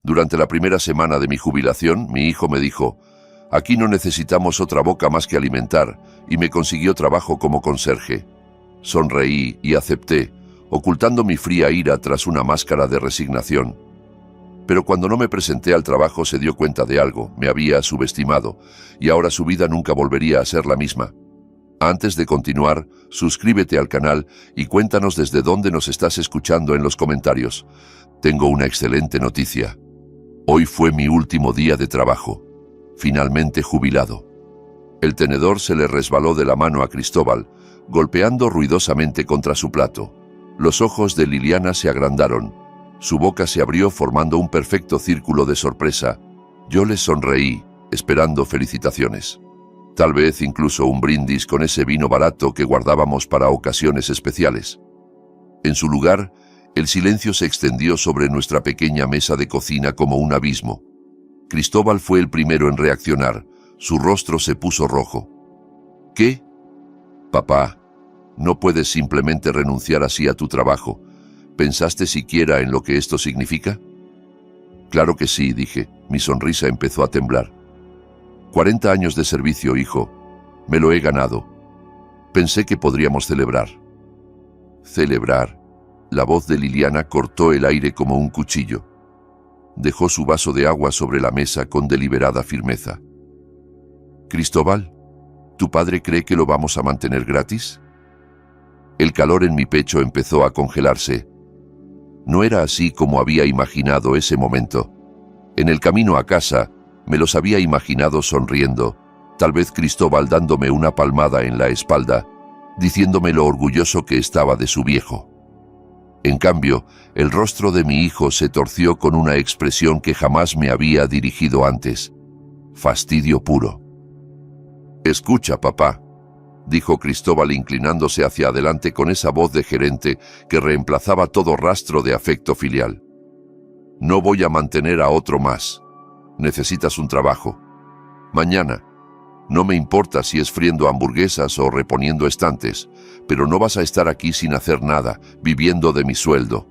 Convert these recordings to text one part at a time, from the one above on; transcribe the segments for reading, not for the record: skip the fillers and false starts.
Durante la primera semana de mi jubilación, mi hijo me dijo: «Aquí no necesitamos otra boca más que alimentar», y me consiguió trabajo como conserje. Sonreí y acepté, ocultando mi fría ira tras una máscara de resignación. Pero cuando no me presenté al trabajo se dio cuenta de algo: me había subestimado, y ahora su vida nunca volvería a ser la misma. Antes de continuar, suscríbete al canal y cuéntanos desde dónde nos estás escuchando en los comentarios. Tengo una excelente noticia. Hoy fue mi último día de trabajo. Finalmente jubilado. El tenedor se le resbaló de la mano a Cristóbal, golpeando ruidosamente contra su plato. Los ojos de Liliana se agrandaron. Su boca se abrió formando un perfecto círculo de sorpresa. Yo le sonreí, esperando felicitaciones. Tal vez incluso un brindis con ese vino barato que guardábamos para ocasiones especiales. En su lugar, el silencio se extendió sobre nuestra pequeña mesa de cocina como un abismo. Cristóbal fue el primero en reaccionar. Su rostro se puso rojo. ¿Qué? Papá, no puedes simplemente renunciar así a tu trabajo. ¿Pensaste siquiera en lo que esto significa? Claro que sí, dije. Mi sonrisa empezó a temblar. 40 años de servicio, hijo. Me lo he ganado. Pensé que podríamos celebrar. ¿Celebrar? La voz de Liliana cortó el aire como un cuchillo. Dejó su vaso de agua sobre la mesa con deliberada firmeza. Cristóbal, ¿tu padre cree que lo vamos a mantener gratis? El calor en mi pecho empezó a congelarse. No era así como había imaginado ese momento. En el camino a casa, me los había imaginado sonriendo, tal vez Cristóbal dándome una palmada en la espalda, diciéndome lo orgulloso que estaba de su viejo. En cambio, el rostro de mi hijo se torció con una expresión que jamás me había dirigido antes. Fastidio puro. «Escucha, papá», dijo Cristóbal inclinándose hacia adelante con esa voz de gerente que reemplazaba todo rastro de afecto filial. «No voy a mantener a otro más. Necesitas un trabajo. Mañana. No me importa si es friendo hamburguesas o reponiendo estantes, pero no vas a estar aquí sin hacer nada, viviendo de mi sueldo».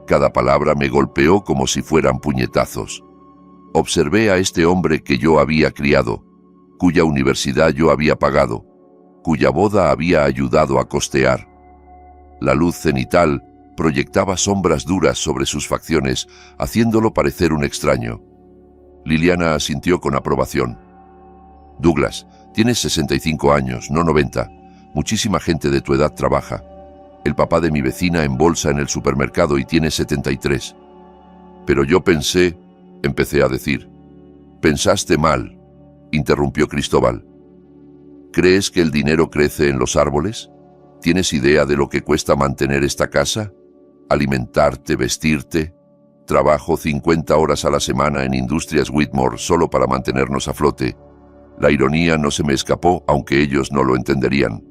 Cada palabra me golpeó como si fueran puñetazos. Observé a este hombre que yo había criado, cuya universidad yo había pagado, cuya boda había ayudado a costear. La luz cenital proyectaba sombras duras sobre sus facciones, haciéndolo parecer un extraño. Liliana asintió con aprobación. «Douglas, tienes 65 años, no 90. Muchísima gente de tu edad trabaja. El papá de mi vecina embolsa en el supermercado y tiene 73. Pero yo pensé», empecé a decir. «Pensaste mal», interrumpió Cristóbal. «¿Crees que el dinero crece en los árboles? ¿Tienes idea de lo que cuesta mantener esta casa? Alimentarte, vestirte. Trabajo 50 horas a la semana en Industrias Whitmore solo para mantenernos a flote». La ironía no se me escapó, aunque ellos no lo entenderían.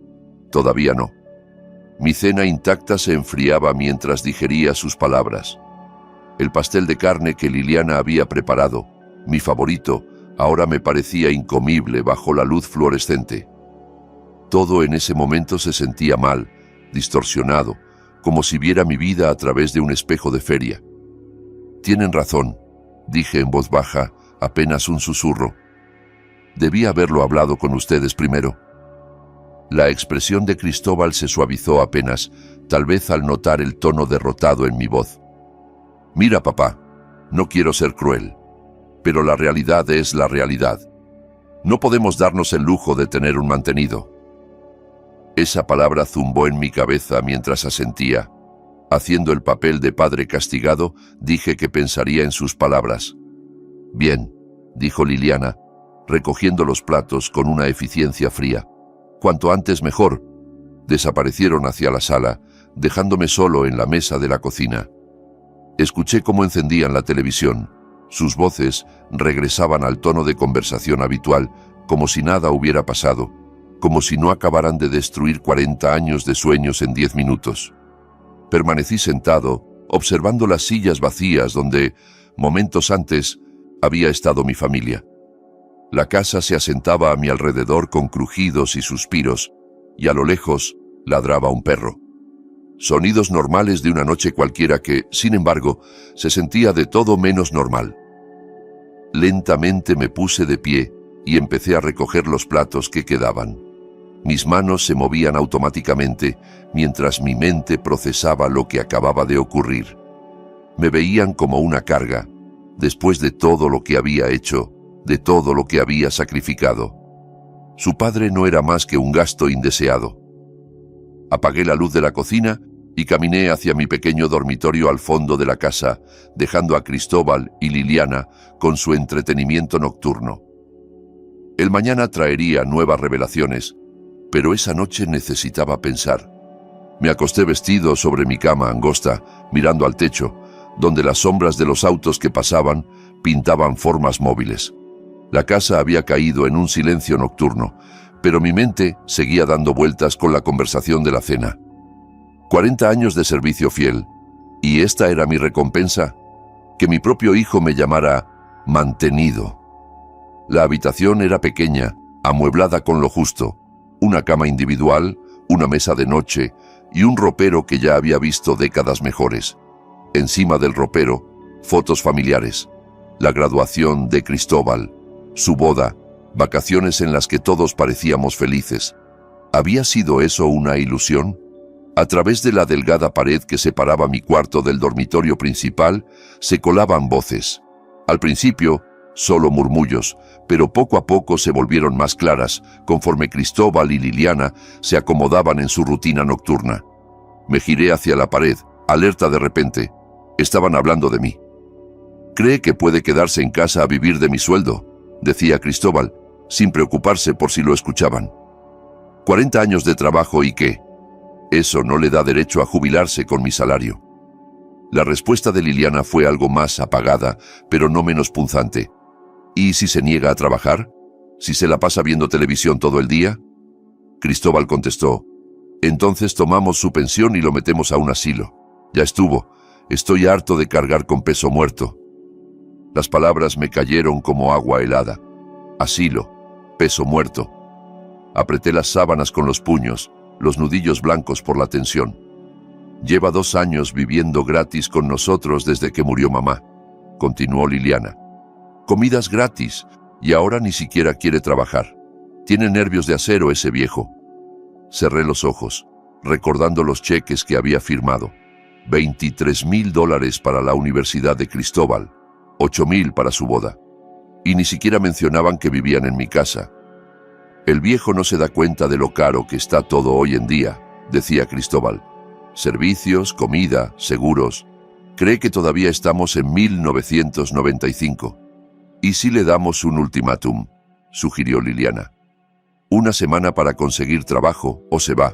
Todavía no. Mi cena intacta se enfriaba mientras digería sus palabras. El pastel de carne que Liliana había preparado, mi favorito, ahora me parecía incomible bajo la luz fluorescente. Todo en ese momento se sentía mal, distorsionado, como si viera mi vida a través de un espejo de feria. «Tienen razón», dije en voz baja, apenas un susurro. «Debí haberlo hablado con ustedes primero». La expresión de Cristóbal se suavizó apenas, tal vez al notar el tono derrotado en mi voz. «Mira, papá, no quiero ser cruel, pero la realidad es la realidad. No podemos darnos el lujo de tener un mantenido». Esa palabra zumbó en mi cabeza mientras asentía. Haciendo el papel de padre castigado, dije que pensaría en sus palabras. «Bien», dijo Liliana, recogiendo los platos con una eficiencia fría. «Cuanto antes mejor». Desaparecieron hacia la sala, dejándome solo en la mesa de la cocina. Escuché cómo encendían la televisión. Sus voces regresaban al tono de conversación habitual, como si nada hubiera pasado, como si no acabaran de destruir 40 años de sueños en 10 minutos. Permanecí sentado, observando las sillas vacías donde, momentos antes, había estado mi familia. La casa se asentaba a mi alrededor con crujidos y suspiros, y a lo lejos ladraba un perro. Sonidos normales de una noche cualquiera que, sin embargo, se sentía de todo menos normal. Lentamente me puse de pie y empecé a recoger los platos que quedaban. Mis manos se movían automáticamente mientras mi mente procesaba lo que acababa de ocurrir. Me veían como una carga, después de todo lo que había hecho, de todo lo que había sacrificado. Su padre no era más que un gasto indeseado. Apagué la luz de la cocina y caminé hacia mi pequeño dormitorio al fondo de la casa, dejando a Cristóbal y Liliana con su entretenimiento nocturno. El mañana traería nuevas revelaciones, pero esa noche necesitaba pensar. Me acosté vestido sobre mi cama angosta, mirando al techo, donde las sombras de los autos que pasaban pintaban formas móviles. La casa había caído en un silencio nocturno, pero mi mente seguía dando vueltas con la conversación de la cena. 40 años de servicio fiel, y esta era mi recompensa, que mi propio hijo me llamara mantenido. La habitación era pequeña, amueblada con lo justo, una cama individual, una mesa de noche y un ropero que ya había visto décadas mejores. Encima del ropero, fotos familiares, la graduación de Cristóbal, su boda, vacaciones en las que todos parecíamos felices. ¿Había sido eso una ilusión? A través de la delgada pared que separaba mi cuarto del dormitorio principal, se colaban voces. Al principio, solo murmullos, pero poco a poco se volvieron más claras, conforme Cristóbal y Liliana se acomodaban en su rutina nocturna. Me giré hacia la pared, alerta de repente. Estaban hablando de mí. «Cree que puede quedarse en casa a vivir de mi sueldo», decía Cristóbal, sin preocuparse por si lo escuchaban. 40 años de trabajo y ¿qué? Eso no le da derecho a jubilarse con mi salario. La respuesta de Liliana fue algo más apagada, pero no menos punzante. ¿Y si se niega a trabajar? ¿Si se la pasa viendo televisión todo el día? Cristóbal contestó, entonces tomamos su pensión y lo metemos a un asilo. Ya estuvo, estoy harto de cargar con peso muerto. Las palabras me cayeron como agua helada. Asilo, peso muerto. Apreté las sábanas con los puños, los nudillos blancos por la tensión. Lleva 2 años viviendo gratis con nosotros desde que murió mamá, continuó Liliana. Comidas gratis, y ahora ni siquiera quiere trabajar. Tiene nervios de acero ese viejo. Cerré los ojos, recordando los cheques que había firmado. $23,000 para la Universidad de Cristóbal, 8,000 para su boda. Y ni siquiera mencionaban que vivían en mi casa. El viejo no se da cuenta de lo caro que está todo hoy en día, decía Cristóbal. Servicios, comida, seguros. Cree que todavía estamos en 1995. ¿Y si le damos un ultimátum?, sugirió Liliana. 1 semana para conseguir trabajo o se va.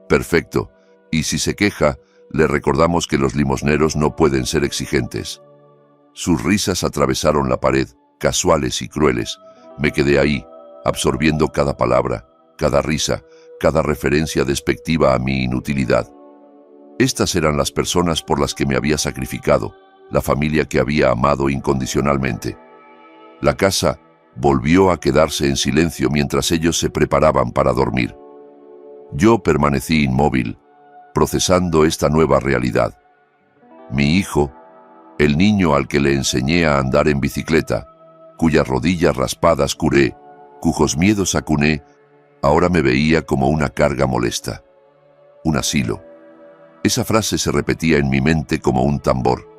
Perfecto. Y si se queja, le recordamos que los limosneros no pueden ser exigentes. Sus risas atravesaron la pared, casuales y crueles. Me quedé ahí, absorbiendo cada palabra, cada risa, cada referencia despectiva a mi inutilidad. Estas eran las personas por las que me había sacrificado, la familia que había amado incondicionalmente. La casa volvió a quedarse en silencio mientras ellos se preparaban para dormir. Yo permanecí inmóvil, procesando esta nueva realidad. Mi hijo, el niño al que le enseñé a andar en bicicleta, cuyas rodillas raspadas curé, cujos miedos acuné, ahora me veía como una carga molesta. Un asilo. Esa frase se repetía en mi mente como un tambor.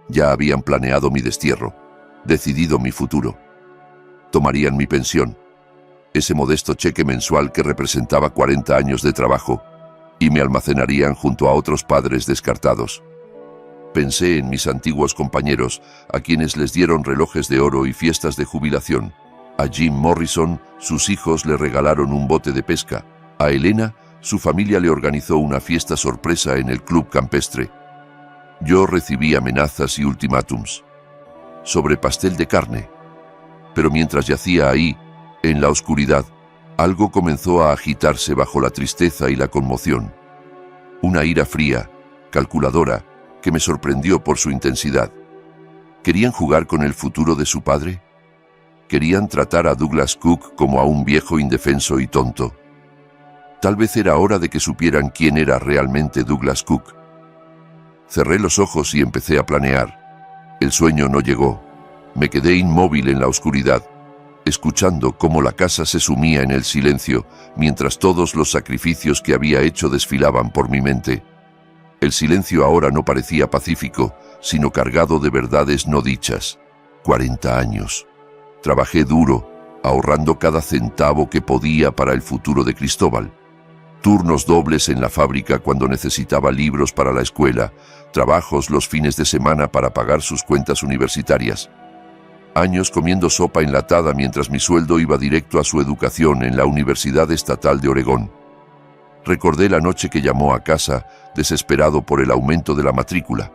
Ya habían planeado mi destierro, decidido mi futuro. Tomarían mi pensión, ese modesto cheque mensual que representaba 40 años de trabajo, y me almacenarían junto a otros padres descartados. Pensé en mis antiguos compañeros, a quienes les dieron relojes de oro y fiestas de jubilación. A Jim Morrison, sus hijos le regalaron un bote de pesca. A Elena, su familia le organizó una fiesta sorpresa en el club campestre. Yo recibí amenazas y ultimátums. Sobre pastel de carne. Pero mientras yacía ahí, en la oscuridad, algo comenzó a agitarse bajo la tristeza y la conmoción. Una ira fría, calculadora, que me sorprendió por su intensidad. ¿Querían jugar con el futuro de su padre? ¿Querían tratar a Douglas Cook como a un viejo indefenso y tonto? Tal vez era hora de que supieran quién era realmente Douglas Cook. Cerré los ojos y empecé a planear. El sueño no llegó. Me quedé inmóvil en la oscuridad, escuchando cómo la casa se sumía en el silencio, mientras todos los sacrificios que había hecho desfilaban por mi mente. El silencio ahora no parecía pacífico, sino cargado de verdades no dichas. 40 años. Trabajé duro, ahorrando cada centavo que podía para el futuro de Cristóbal. Turnos dobles en la fábrica cuando necesitaba libros para la escuela, trabajos los fines de semana para pagar sus cuentas universitarias. Años comiendo sopa enlatada mientras mi sueldo iba directo a su educación en la Universidad Estatal de Oregón. Recordé la noche que llamó a casa, desesperado por el aumento de la matrícula.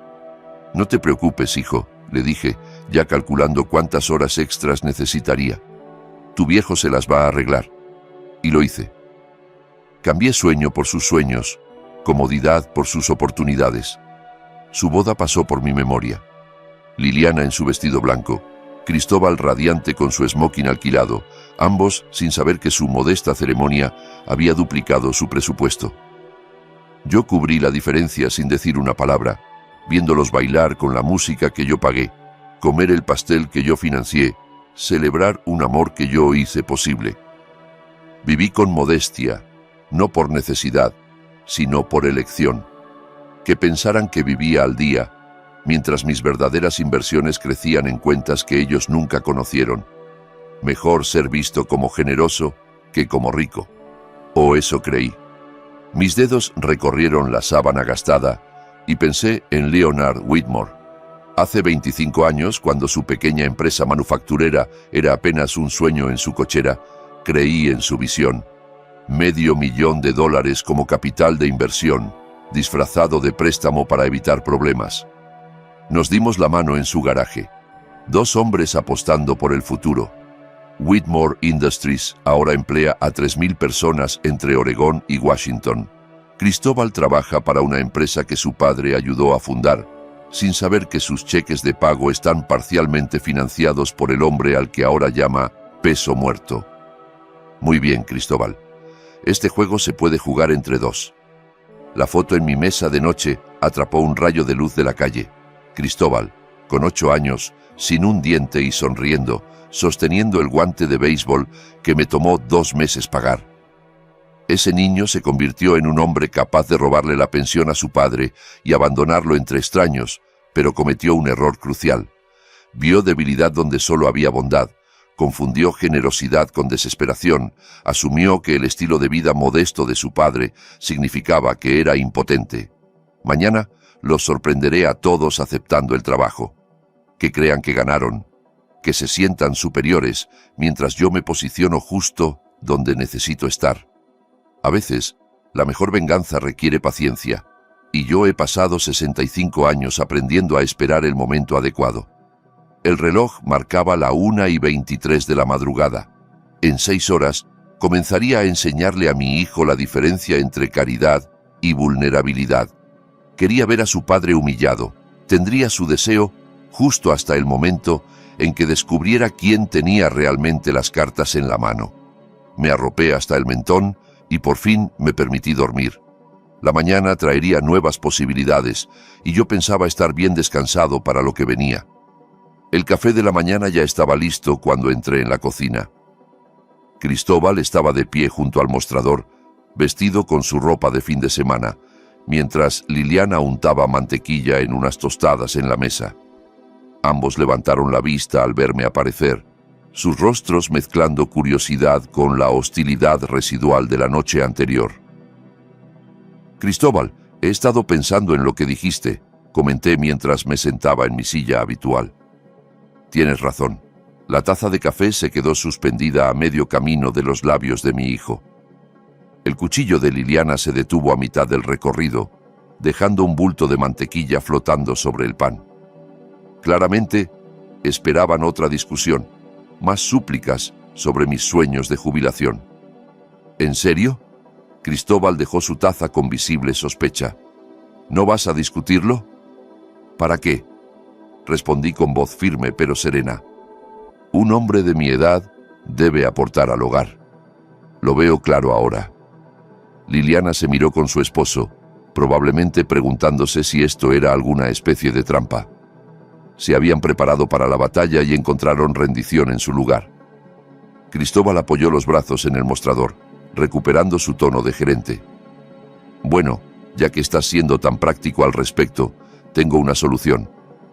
«No te preocupes, hijo», le dije, ya calculando cuántas horas extras necesitaría. «Tu viejo se las va a arreglar». Y lo hice. Cambié sueño por sus sueños, comodidad por sus oportunidades. Su boda pasó por mi memoria. Liliana en su vestido blanco, Cristóbal radiante con su smoking alquilado, ambos sin saber que su modesta ceremonia había duplicado su presupuesto. Yo cubrí la diferencia sin decir una palabra, viéndolos bailar con la música que yo pagué, comer el pastel que yo financié, celebrar un amor que yo hice posible. Viví con modestia, no por necesidad, sino por elección. Que pensaran que vivía al día, mientras mis verdaderas inversiones crecían en cuentas que ellos nunca conocieron. Mejor ser visto como generoso que como rico. O eso creí. Mis dedos recorrieron la sábana gastada y pensé en Leonard Whitmore. Hace 25 años, cuando su pequeña empresa manufacturera era apenas un sueño en su cochera, creí en su visión. $500,000 como capital de inversión, disfrazado de préstamo para evitar problemas. Nos dimos la mano en su garaje. 2 hombres apostando por el futuro. Whitmore Industries ahora emplea a 3,000 personas entre Oregón y Washington. Cristóbal trabaja para una empresa que su padre ayudó a fundar, sin saber que sus cheques de pago están parcialmente financiados por el hombre al que ahora llama peso muerto. Muy bien, Cristóbal. Este juego se puede jugar entre 2. La foto en mi mesa de noche atrapó un rayo de luz de la calle. Cristóbal, con 8 años, sin un diente y sonriendo, sosteniendo el guante de béisbol que me tomó 2 meses pagar. Ese niño se convirtió en un hombre capaz de robarle la pensión a su padre y abandonarlo entre extraños, pero cometió un error crucial. Vio debilidad donde solo había bondad. Confundió generosidad con desesperación, asumió que el estilo de vida modesto de su padre significaba que era impotente. Mañana los sorprenderé a todos aceptando el trabajo. Que crean que ganaron, que se sientan superiores, mientras yo me posiciono justo donde necesito estar. A veces, la mejor venganza requiere paciencia, y yo he pasado 65 años aprendiendo a esperar el momento adecuado. El reloj marcaba la 1:23 de la madrugada. En 6 horas, comenzaría a enseñarle a mi hijo la diferencia entre caridad y vulnerabilidad. Quería ver a su padre humillado. Tendría su deseo justo hasta el momento en que descubriera quién tenía realmente las cartas en la mano. Me arropé hasta el mentón y por fin me permití dormir. La mañana traería nuevas posibilidades y yo pensaba estar bien descansado para lo que venía. El café de la mañana ya estaba listo cuando entré en la cocina. Cristóbal estaba de pie junto al mostrador, vestido con su ropa de fin de semana, mientras Liliana untaba mantequilla en unas tostadas en la mesa. Ambos levantaron la vista al verme aparecer, sus rostros mezclando curiosidad con la hostilidad residual de la noche anterior. «Cristóbal, he estado pensando en lo que dijiste», comenté mientras me sentaba en mi silla habitual. «Tienes razón. La taza de café se quedó suspendida a medio camino de los labios de mi hijo. El cuchillo de Liliana se detuvo a mitad del recorrido, dejando un bulto de mantequilla flotando sobre el pan. Claramente, esperaban otra discusión, más súplicas sobre mis sueños de jubilación. ¿En serio?» Cristóbal dejó su taza con visible sospecha. «¿No vas a discutirlo?» «¿Para qué?», respondí con voz firme pero serena. «Un hombre de mi edad debe aportar al hogar. Lo veo claro ahora». Liliana se miró con su esposo, probablemente preguntándose si esto era alguna especie de trampa. Se habían preparado para la batalla y encontraron rendición en su lugar. Cristóbal apoyó los brazos en el mostrador, recuperando su tono de gerente. Bueno, ya que estás siendo tan práctico al respecto, tengo una solución.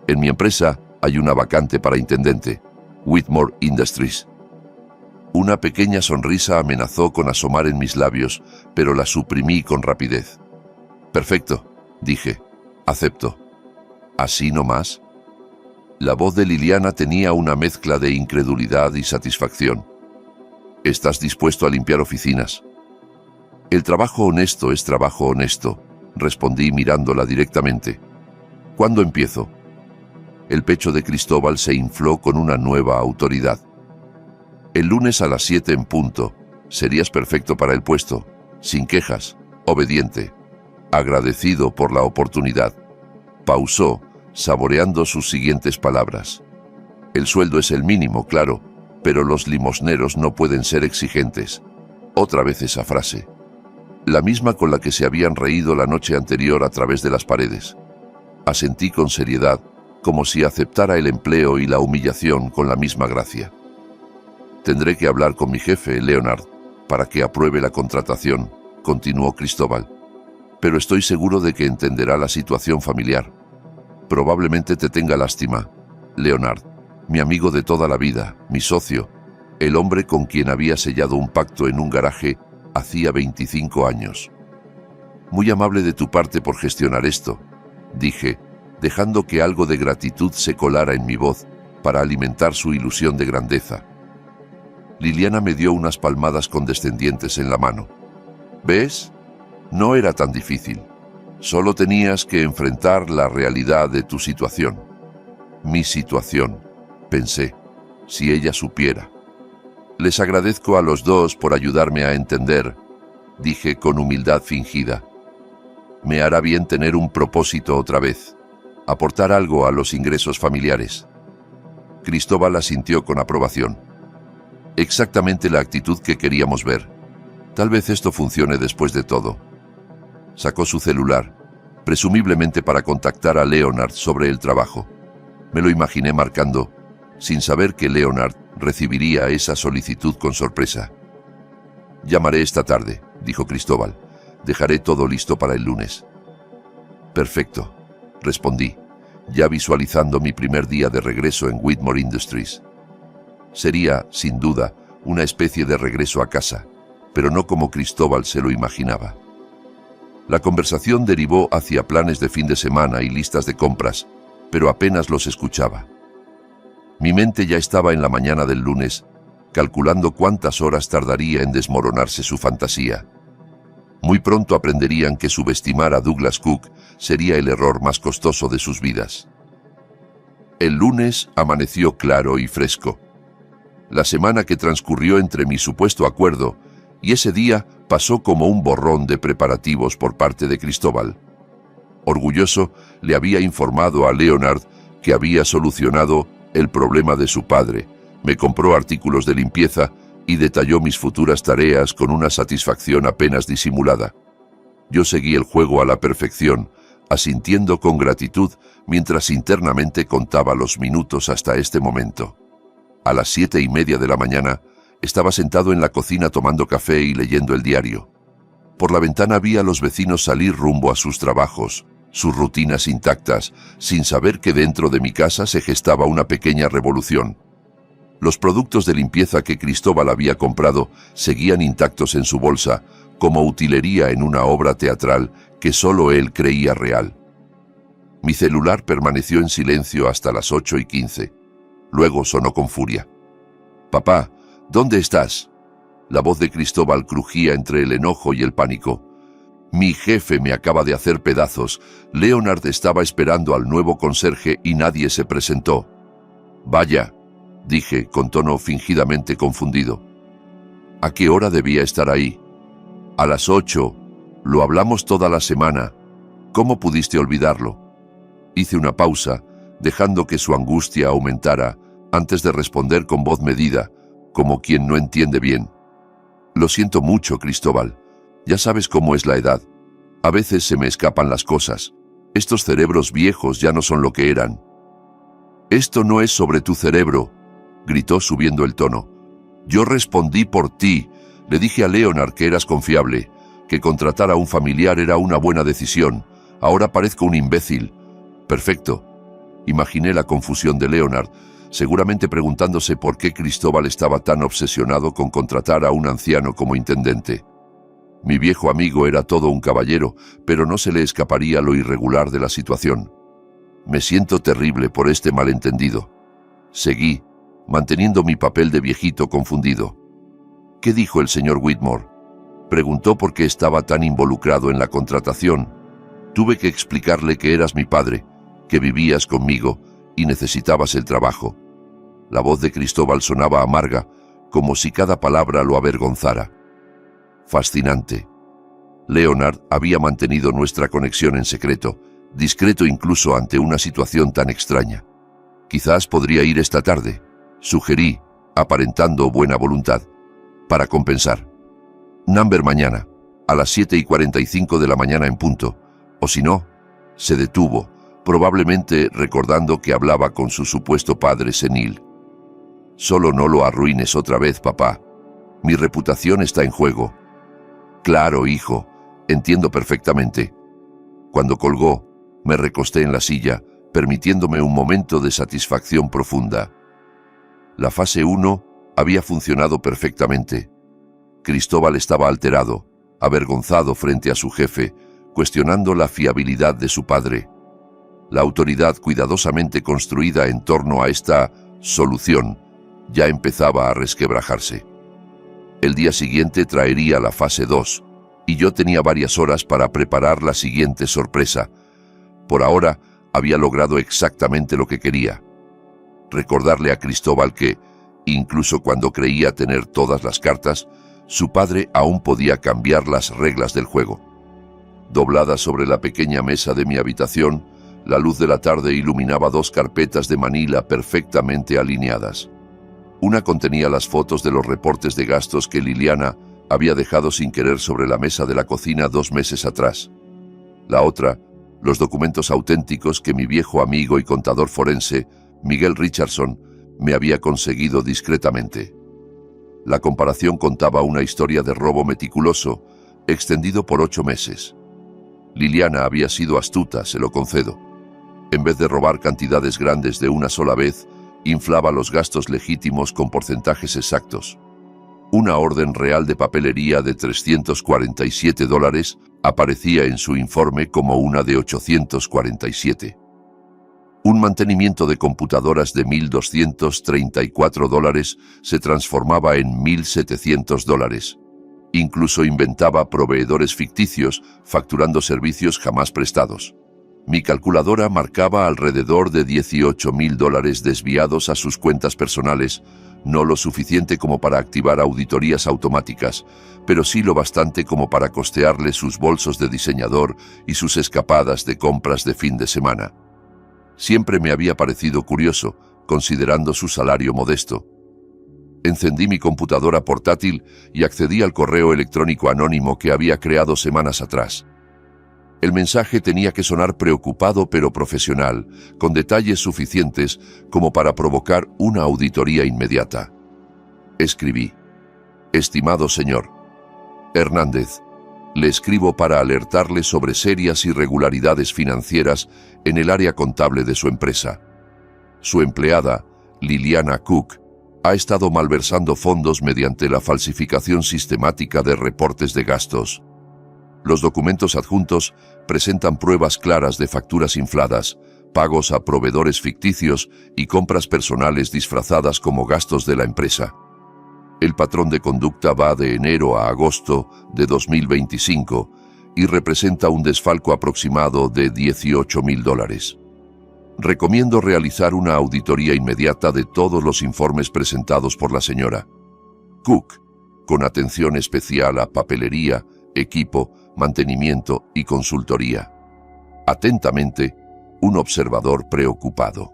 En mi empresa hay una vacante para intendente, Whitmore Industries. Una pequeña sonrisa amenazó con asomar en mis labios, pero la suprimí con rapidez. Perfecto, dije. Acepto. ¿Así nomás? La voz de Liliana tenía una mezcla de incredulidad y satisfacción. ¿Estás dispuesto a limpiar oficinas? El trabajo honesto es trabajo honesto, respondí mirándola directamente. ¿Cuándo empiezo? El pecho de Cristóbal se infló con una nueva autoridad. El lunes a las 7 en punto. Serías perfecto para el puesto. Sin quejas. Obediente. Agradecido por la oportunidad. Pausó, saboreando sus siguientes palabras. El sueldo es el mínimo, claro, pero los limosneros no pueden ser exigentes. Otra vez esa frase. La misma con la que se habían reído la noche anterior a través de las paredes. Asentí con seriedad, como si aceptara el empleo y la humillación con la misma gracia. Tendré que hablar con mi jefe, Leonard, para que apruebe la contratación, continuó Cristóbal. Pero estoy seguro de que entenderá la situación familiar. Probablemente te tenga lástima, Leonard, mi amigo de toda la vida, mi socio, el hombre con quien había sellado un pacto en un garaje hacía 25 años. Muy amable de tu parte por gestionar esto, dije, dejando que algo de gratitud se colara en mi voz para alimentar su ilusión de grandeza. Liliana me dio unas palmadas condescendientes en la mano. ¿Ves? No era tan difícil. Solo tenías que enfrentar la realidad de tu situación. Mi situación, pensé, si ella supiera. Les agradezco a los dos por ayudarme a entender, dije con humildad fingida. Me hará bien tener un propósito otra vez, aportar algo a los ingresos familiares. Cristóbal asintió con aprobación. Exactamente la actitud que queríamos ver. Tal vez esto funcione después de todo. Sacó su celular, presumiblemente para contactar a Leonard sobre el trabajo. Me lo imaginé marcando, sin saber que Leonard recibiría esa solicitud con sorpresa. Llamaré esta tarde, dijo Cristóbal. Dejaré todo listo para el lunes. Perfecto, respondí, ya visualizando mi primer día de regreso en Whitmore Industries. Sería, sin duda, una especie de regreso a casa, pero no como Cristóbal se lo imaginaba. La conversación derivó hacia planes de fin de semana y listas de compras, pero apenas los escuchaba. Mi mente ya estaba en la mañana del lunes, calculando cuántas horas tardaría en desmoronarse su fantasía. Muy pronto aprenderían que subestimar a Douglas Cook sería el error más costoso de sus vidas. El lunes amaneció claro y fresco. La semana que transcurrió entre mi supuesto acuerdo y ese día pasó como un borrón de preparativos por parte de Cristóbal. Orgulloso, le había informado a Leonard que había solucionado el problema de su padre, me compró artículos de limpieza y detalló mis futuras tareas con una satisfacción apenas disimulada. Yo seguí el juego a la perfección, asintiendo con gratitud mientras internamente contaba los minutos hasta este momento. A las 7:30 de la mañana, estaba sentado en la cocina tomando café y leyendo el diario. Por la ventana vi a los vecinos salir rumbo a sus trabajos, sus rutinas intactas, sin saber que dentro de mi casa se gestaba una pequeña revolución. Los productos de limpieza que Cristóbal había comprado seguían intactos en su bolsa, como utilería en una obra teatral que solo él creía real. Mi celular permaneció en silencio hasta las 8:15. Luego sonó con furia. «Papá, ¿dónde estás?» La voz de Cristóbal crujía entre el enojo y el pánico. «Mi jefe me acaba de hacer pedazos. Leonard estaba esperando al nuevo conserje y nadie se presentó». «Vaya», dije con tono fingidamente confundido. «¿A qué hora debía estar ahí?» «A las 8. Lo hablamos toda la semana. ¿Cómo pudiste olvidarlo?» Hice una pausa, dejando que su angustia aumentara, antes de responder con voz medida, como quien no entiende bien. «Lo siento mucho, Cristóbal. Ya sabes cómo es la edad. A veces se me escapan las cosas. Estos cerebros viejos ya no son lo que eran. «Esto no es sobre tu cerebro», gritó subiendo el tono. «Yo respondí por ti. Le dije a Leonard que eras confiable, que contratar a un familiar era una buena decisión. Ahora parezco un imbécil». «Perfecto». Imaginé la confusión de Leonard, seguramente preguntándose por qué Cristóbal estaba tan obsesionado con contratar a un anciano como intendente. Mi viejo amigo era todo un caballero, pero no se le escaparía lo irregular de la situación. «Me siento terrible por este malentendido». Seguí, manteniendo mi papel de viejito confundido. «¿Qué dijo el señor Whitmore?». Preguntó por qué estaba tan involucrado en la contratación. Tuve que explicarle que eras mi padre, que vivías conmigo y necesitabas el trabajo. La voz de Cristóbal sonaba amarga, como si cada palabra lo avergonzara. Fascinante. Leonard había mantenido nuestra conexión en secreto, discreto incluso ante una situación tan extraña. «Quizás podría ir esta tarde», sugerí, aparentando buena voluntad, para compensar. «Number mañana, a las 7:45 de la mañana en punto, o si no». Se detuvo, probablemente recordando que hablaba con su supuesto padre senil. «Solo no lo arruines otra vez, papá. Mi reputación está en juego». «Claro, hijo, entiendo perfectamente». Cuando colgó, me recosté en la silla, permitiéndome un momento de satisfacción profunda. La fase 1 había funcionado perfectamente. Cristóbal estaba alterado, avergonzado frente a su jefe, cuestionando la fiabilidad de su padre. La autoridad cuidadosamente construida en torno a esta solución ya empezaba a resquebrajarse. El día siguiente traería la fase 2, y yo tenía varias horas para preparar la siguiente sorpresa. Por ahora, había logrado exactamente lo que quería. Recordarle a Cristóbal que, incluso cuando creía tener todas las cartas, su padre aún podía cambiar las reglas del juego. Doblada sobre la pequeña mesa de mi habitación, la luz de la tarde iluminaba 2 carpetas de manila perfectamente alineadas. Una contenía las fotos de los reportes de gastos que Liliana había dejado sin querer sobre la mesa de la cocina 2 meses atrás. La otra, los documentos auténticos que mi viejo amigo y contador forense, Miguel Richardson, me había conseguido discretamente. La comparación contaba una historia de robo meticuloso, extendido por 8 meses. Liliana había sido astuta, se lo concedo. En vez de robar cantidades grandes de una sola vez, inflaba los gastos legítimos con porcentajes exactos. Una orden real de papelería de $347 aparecía en su informe como una de 847. Un mantenimiento de computadoras de $1,234 se transformaba en $1,700. Incluso inventaba proveedores ficticios, facturando servicios jamás prestados. Mi calculadora marcaba alrededor de $18,000 desviados a sus cuentas personales, no lo suficiente como para activar auditorías automáticas, pero sí lo bastante como para costearle sus bolsos de diseñador y sus escapadas de compras de fin de semana. Siempre me había parecido curioso, considerando su salario modesto. Encendí mi computadora portátil y accedí al correo electrónico anónimo que había creado semanas atrás. El mensaje tenía que sonar preocupado pero profesional, con detalles suficientes como para provocar una auditoría inmediata. Escribí: «Estimado señor Hernández, le escribo para alertarle sobre serias irregularidades financieras en el área contable de su empresa. Su empleada, Liliana Cook, ha estado malversando fondos mediante la falsificación sistemática de reportes de gastos. Los documentos adjuntos presentan pruebas claras de facturas infladas, pagos a proveedores ficticios y compras personales disfrazadas como gastos de la empresa. El patrón de conducta va de enero a agosto de 2025 y representa un desfalco aproximado de $18,000. Recomiendo realizar una auditoría inmediata de todos los informes presentados por la señora Cook, con atención especial a papelería, equipo, mantenimiento y consultoría. Atentamente, un observador preocupado».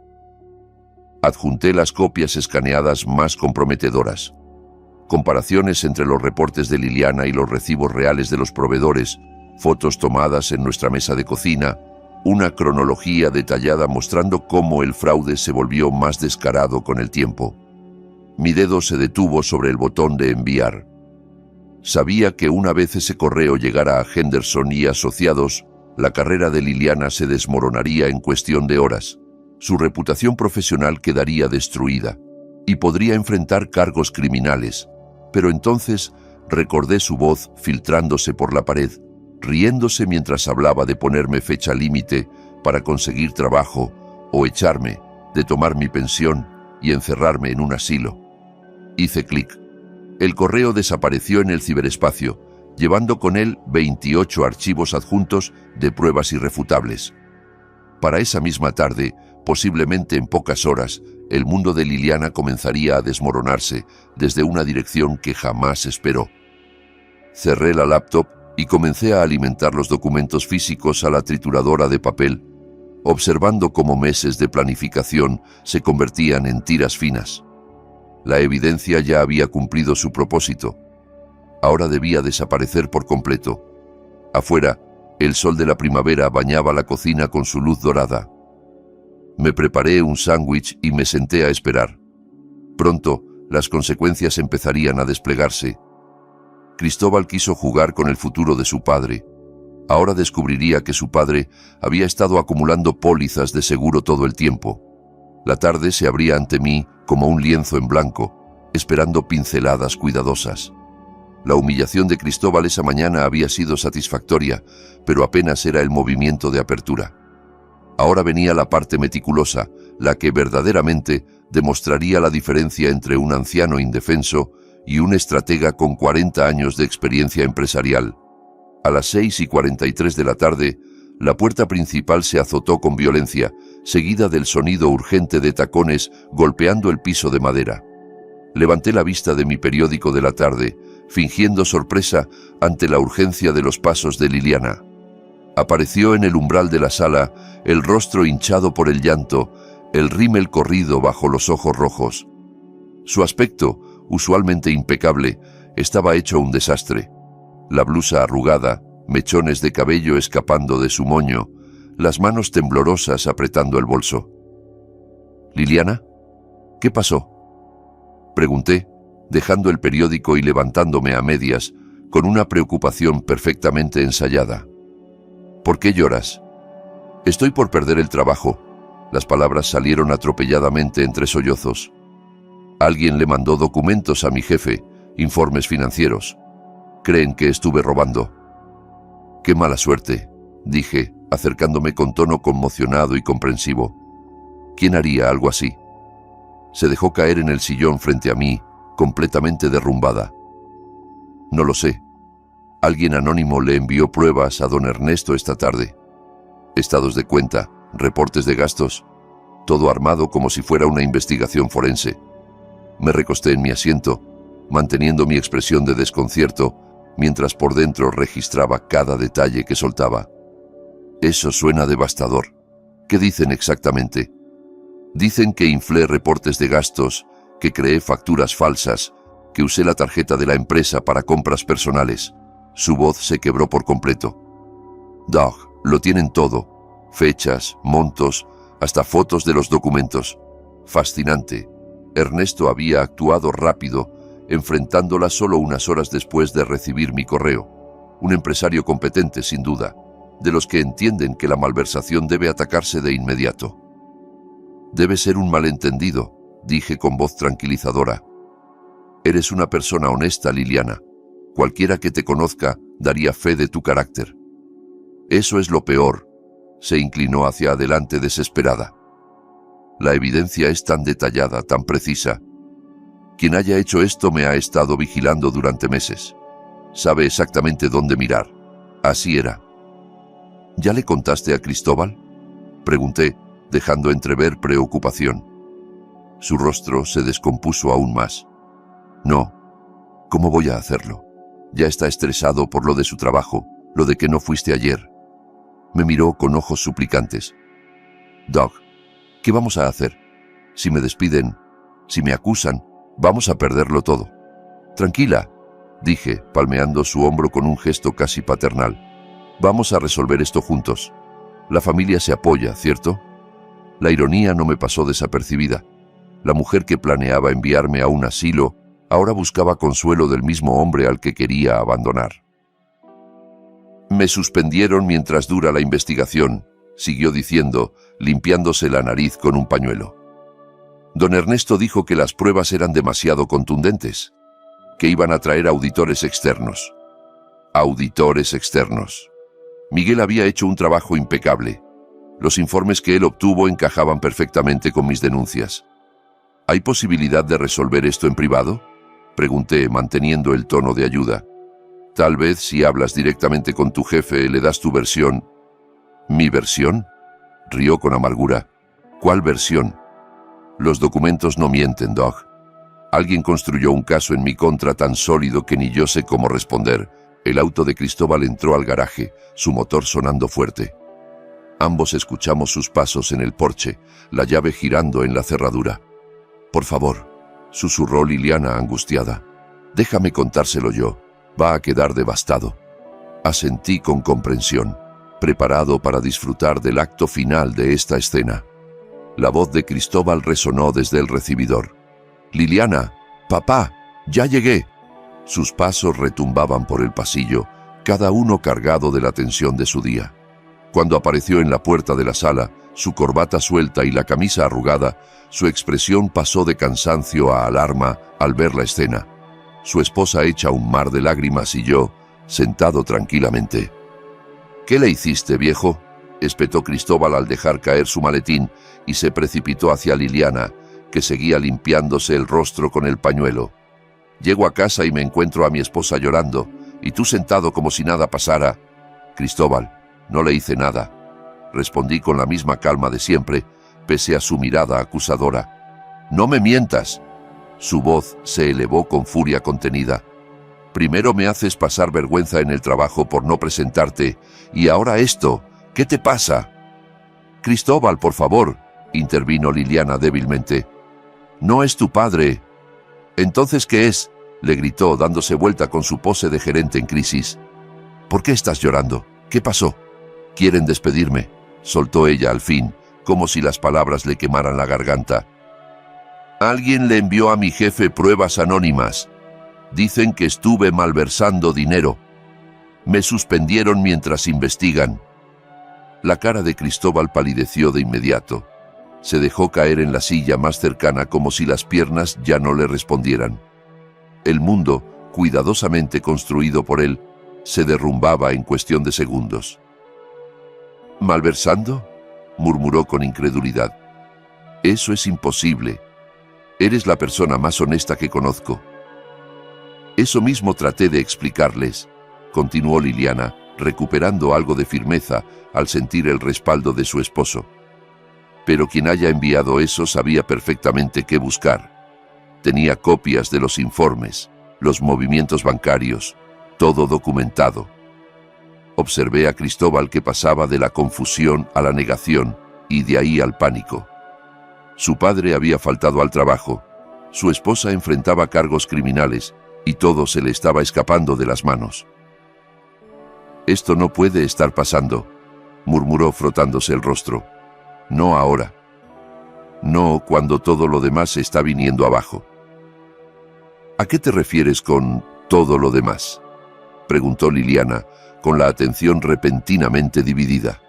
Adjunté las copias escaneadas más comprometedoras. comparaciones entre los reportes de Liliana y los recibos reales de los proveedores, fotos tomadas en nuestra mesa de cocina, una cronología detallada mostrando cómo el fraude se volvió más descarado con el tiempo. Mi dedo se detuvo sobre el botón de enviar. Sabía que una vez ese correo llegara a Henderson y asociados, la carrera de Liliana se desmoronaría en cuestión de horas. Su reputación profesional quedaría destruida y podría enfrentar cargos criminales. Pero entonces recordé su voz filtrándose por la pared, riéndose mientras hablaba de ponerme fecha límite para conseguir trabajo o echarme, de tomar mi pensión y encerrarme en un asilo. Hice clic. El correo desapareció en el ciberespacio, llevando con él 28 archivos adjuntos de pruebas irrefutables. Para esa misma tarde, posiblemente en pocas horas, el mundo de Liliana comenzaría a desmoronarse desde una dirección que jamás esperó. Cerré la laptop y comencé a alimentar los documentos físicos a la trituradora de papel, observando cómo meses de planificación se convertían en tiras finas. La evidencia ya había cumplido su propósito. Ahora debía desaparecer por completo. Afuera, el sol de la primavera bañaba la cocina con su luz dorada. Me preparé un sándwich y me senté a esperar. Pronto, las consecuencias empezarían a desplegarse. Cristóbal quiso jugar con el futuro de su padre. Ahora descubriría que su padre había estado acumulando pólizas de seguro todo el tiempo. La tarde se abría ante mí como un lienzo en blanco, esperando pinceladas cuidadosas. La humillación de Cristóbal esa mañana había sido satisfactoria, pero apenas era el movimiento de apertura. Ahora venía la parte meticulosa, la que verdaderamente demostraría la diferencia entre un anciano indefenso y un estratega con 40 años de experiencia empresarial. A las 6:43 de la tarde, la puerta principal se azotó con violencia, seguida del sonido urgente de tacones golpeando el piso de madera. Levanté la vista de mi periódico de la tarde, fingiendo sorpresa ante la urgencia de los pasos de Liliana. Apareció en el umbral de la sala, el rostro hinchado por el llanto, el rímel corrido bajo los ojos rojos. Su aspecto, usualmente impecable, estaba hecho un desastre. La blusa arrugada, mechones de cabello escapando de su moño, las manos temblorosas apretando el bolso. —¿Liliana? ¿Qué pasó? Pregunté, dejando el periódico y levantándome a medias, con una preocupación perfectamente ensayada. —¿Por qué lloras? —Estoy por perder el trabajo. Las palabras salieron atropelladamente entre sollozos. Alguien le mandó documentos a mi jefe, informes financieros. Creen que estuve robando. —¡Qué mala suerte! —dije, acercándome con tono conmocionado y comprensivo. ¿Quién haría algo así? Se dejó caer en el sillón frente a mí, completamente derrumbada. No lo sé. Alguien anónimo le envió pruebas a don Ernesto esta tarde. Estados de cuenta, reportes de gastos, todo armado como si fuera una investigación forense. Me recosté en mi asiento, manteniendo mi expresión de desconcierto, mientras por dentro registraba cada detalle que soltaba. Eso suena devastador. ¿Qué dicen exactamente? Dicen que inflé reportes de gastos, que creé facturas falsas, que usé la tarjeta de la empresa para compras personales. Su voz se quebró por completo. Doug, lo tienen todo. Fechas, montos, hasta fotos de los documentos. Fascinante. Ernesto había actuado rápido, enfrentándola solo unas horas después de recibir mi correo. Un empresario competente, sin duda, de los que entienden que la malversación debe atacarse de inmediato. Debe ser un malentendido, dije con voz tranquilizadora. Eres una persona honesta, Liliana. Cualquiera que te conozca daría fe de tu carácter. Eso es lo peor. Se inclinó hacia adelante desesperada. La evidencia es tan detallada, tan precisa. Quien haya hecho esto me ha estado vigilando durante meses. Sabe exactamente dónde mirar. Así era. ¿Ya le contaste a Cristóbal? Pregunté, dejando entrever preocupación. Su rostro se descompuso aún más. No. ¿Cómo voy a hacerlo? Ya está estresado por lo de su trabajo, lo de que no fuiste ayer. Me miró con ojos suplicantes. Doug, ¿qué vamos a hacer? Si me despiden, si me acusan, vamos a perderlo todo. Tranquila, dije, palmeando su hombro con un gesto casi paternal. Vamos a resolver esto juntos. La familia se apoya, ¿cierto? La ironía no me pasó desapercibida. La mujer que planeaba enviarme a un asilo ahora buscaba consuelo del mismo hombre al que quería abandonar. Me suspendieron mientras dura la investigación, siguió diciendo, limpiándose la nariz con un pañuelo. Don Ernesto dijo que las pruebas eran demasiado contundentes, que iban a traer auditores externos. Auditores externos. Miguel había hecho un trabajo impecable. Los informes que él obtuvo encajaban perfectamente con mis denuncias. ¿Hay posibilidad de resolver esto en privado?, pregunté, manteniendo el tono de ayuda. Tal vez si hablas directamente con tu jefe, le das tu versión. ¿Mi versión?, rió con amargura. ¿Cuál versión? Los documentos no mienten, Doug. Alguien construyó un caso en mi contra tan sólido que ni yo sé cómo responder. El auto de Cristóbal entró al garaje, su motor sonando fuerte. Ambos escuchamos sus pasos en el porche, la llave girando en la cerradura. Por favor, susurró Liliana angustiada. Déjame contárselo yo. Va a quedar devastado. Asentí con comprensión, preparado para disfrutar del acto final de esta escena. La voz de Cristóbal resonó desde el recibidor. Liliana, papá, ya llegué. Sus pasos retumbaban por el pasillo, cada uno cargado de la tensión de su día. Cuando apareció en la puerta de la sala, su corbata suelta y la camisa arrugada, su expresión pasó de cansancio a alarma al ver la escena. Su esposa hecha un mar de lágrimas y yo, sentado tranquilamente. ¿Qué le hiciste, viejo?, espetó Cristóbal al dejar caer su maletín y se precipitó hacia Liliana, que seguía limpiándose el rostro con el pañuelo. Llego a casa y me encuentro a mi esposa llorando, y tú sentado como si nada pasara. Cristóbal, no le hice nada, respondí con la misma calma de siempre, pese a su mirada acusadora. No me mientas. Su voz se elevó con furia contenida. Primero me haces pasar vergüenza en el trabajo por no presentarte, y ahora esto. ¿Qué te pasa? Cristóbal, por favor, intervino Liliana débilmente. No es tu padre. ¿Entonces qué es?, le gritó, dándose vuelta con su pose de gerente en crisis. ¿Por qué estás llorando? ¿Qué pasó? Quieren despedirme, soltó ella al fin, como si las palabras le quemaran la garganta. Alguien le envió a mi jefe pruebas anónimas. Dicen que estuve malversando dinero. Me suspendieron mientras investigan. La cara de Cristóbal palideció de inmediato. Se dejó caer en la silla más cercana como si las piernas ya no le respondieran. El mundo, cuidadosamente construido por él, se derrumbaba en cuestión de segundos. ¿Malversando?, murmuró con incredulidad. Eso es imposible. Eres la persona más honesta que conozco. Eso mismo traté de explicarles, continuó Liliana, recuperando algo de firmeza al sentir el respaldo de su esposo. Pero quien haya enviado eso sabía perfectamente qué buscar. Tenía copias de los informes, los movimientos bancarios, todo documentado. Observé a Cristóbal que pasaba de la confusión a la negación y de ahí al pánico. Su padre había faltado al trabajo, su esposa enfrentaba cargos criminales y todo se le estaba escapando de las manos. Esto no puede estar pasando, murmuró frotándose el rostro. No ahora. No cuando todo lo demás está viniendo abajo. ¿A qué te refieres con todo lo demás?, preguntó Liliana, con la atención repentinamente dividida.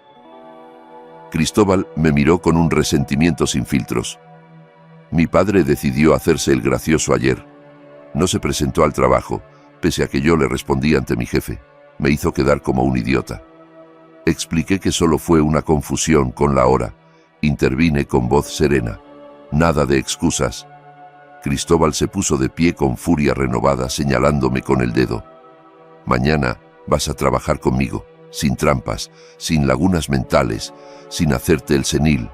Cristóbal me miró con un resentimiento sin filtros. Mi padre decidió hacerse el gracioso ayer. No se presentó al trabajo, pese a que yo le respondí ante mi jefe. Me hizo quedar como un idiota. Expliqué que solo fue una confusión con la hora. Intervine con voz serena. Nada de excusas. Cristóbal se puso de pie con furia renovada, señalándome con el dedo. Mañana vas a trabajar conmigo, sin trampas, sin lagunas mentales, sin hacerte el senil.